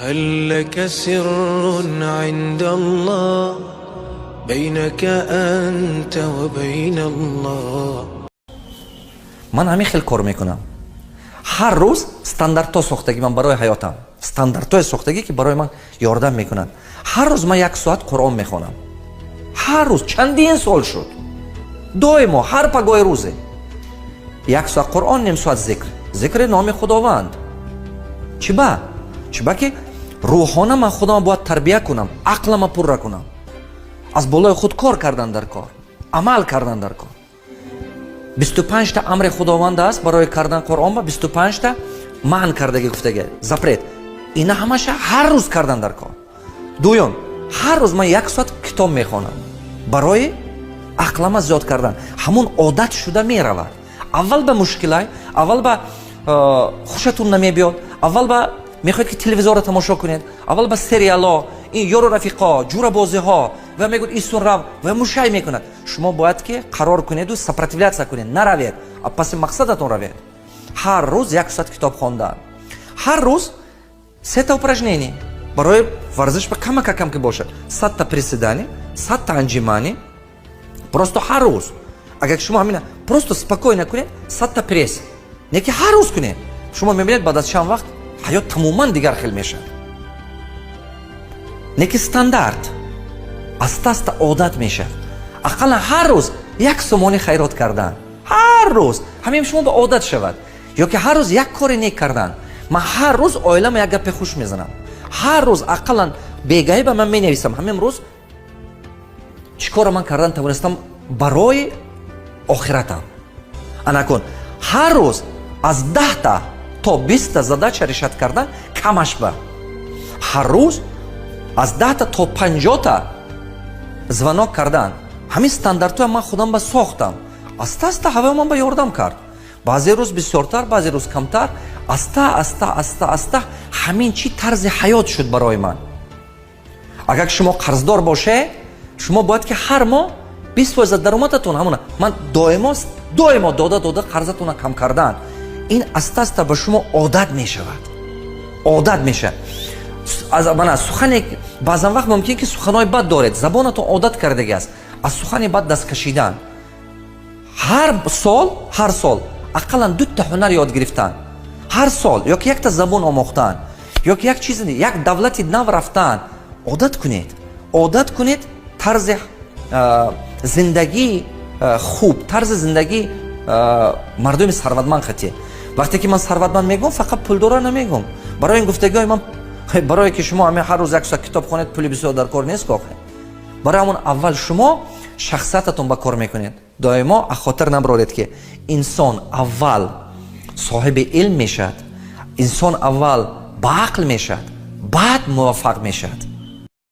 هل لك سر عند الله بينك أنت وبين الله. من همین خیلی کار میکنم. هر روز استانداردها ساختگی من برای حیاتم، استانداردهای ساختگی که برای من یاردم میکنن. هر روز من 1 ساعت قرآن میخونم. هر روز چندین سال شد. دائما هر پگاه روزه 1 ساعت قرآن، نیم ساعت ذکر نام خداوند. چی با که روحانه من خودم باید تربیت کنم، عقلم پر کنم. از بالای خود کار کردن در کار، عمل کردن در کار. 25 تا امر خداوند است برای کردن قرآن و 25 تا منع کردگی گفتگی запрет. اینا همش هر روز کردن در کار. دوم، هر روز من 1 ساعت کتاب میخوانم برای عقلم زیاد کردن. همون عادت شده میرود. اول به مشکلای، اول به خوشتون نمیبیاد، اول به میخواید که تلویزیون رو تماشا کنید، اول به سریالا، این یارو رفیقا، جور بازی ها و میگوید ایسون رو و مشای میکند. شما باید که قرار کنید و سپراتیویت کنید، نروید، پس مقصدتون روید. هر روز 1 ساعت کتاب خواندن، هر روز 3 تا упражнения برای ورزش به کم که باشد. 100 تا приседания، 100 تا анжимания. просто هر روز اگر شما همین просто спокойно کنید 100 تا пресс، نه که هر روز کنید، شما میبینید بعد از چند وقت حیات تماما دیگر خیلی میشه. نه که استاندارد است عادت میشه. اقلا هر روز 1 سومانی خیرات کردن، هر روز همین شما به عادت شود. یا که هر روز 1 کار نیک کردن. من هر روز عائلم 1 گپ خوش میزنم. هر روز اقلا بیگاهی به من مینویسم همین روز چیکار من کردن توانستم برای آخرتم. انا کن هر روز از 10 تا 20 задача решать کردن کمش به. هر روز از 10 تا 50 звонок کردن. همین استانداردها من خودم به ساختم. استا هوا من به یاردم کرد. بعضی روز بسیارتر، بعضی روز کمتر. استا همین چی طرز حیات شد برای من. اگر شما قرضدار باشه، شما باید که هر ماه 20% درآمدتون همونه. من دائما داده قرضتون کم کردن. این استا به شما عادت می شود. عادت میشه. از من سخن بعضا وقت ممکن که سخنای بد دارید، زبانتون عادت کرده است از سخن بد دست کشیدن. هر سال اقلا 2 تا هنر یاد گرفتن. هر سال یا که 1 تا زبان آموختن، یا که 1 چیز، 1 دولتی نو رفتن. عادت کنید طرز زندگی خوب، طرز زندگی مردم ثروتمند خطی. وقتی که من ثروتمند میگم فقط پولدار نمیگم. برای این گفتگوهای من برای که شما همه هر روز 1 ساعت کتاب خونید پول بسیار در کار نیست که. برای همون اول شما شخصیتتون به کار میکنید. دائما خاطر نبرید که انسان اول صاحب علم میشد، انسان اول با عقل میشد، بعد موفق میشد.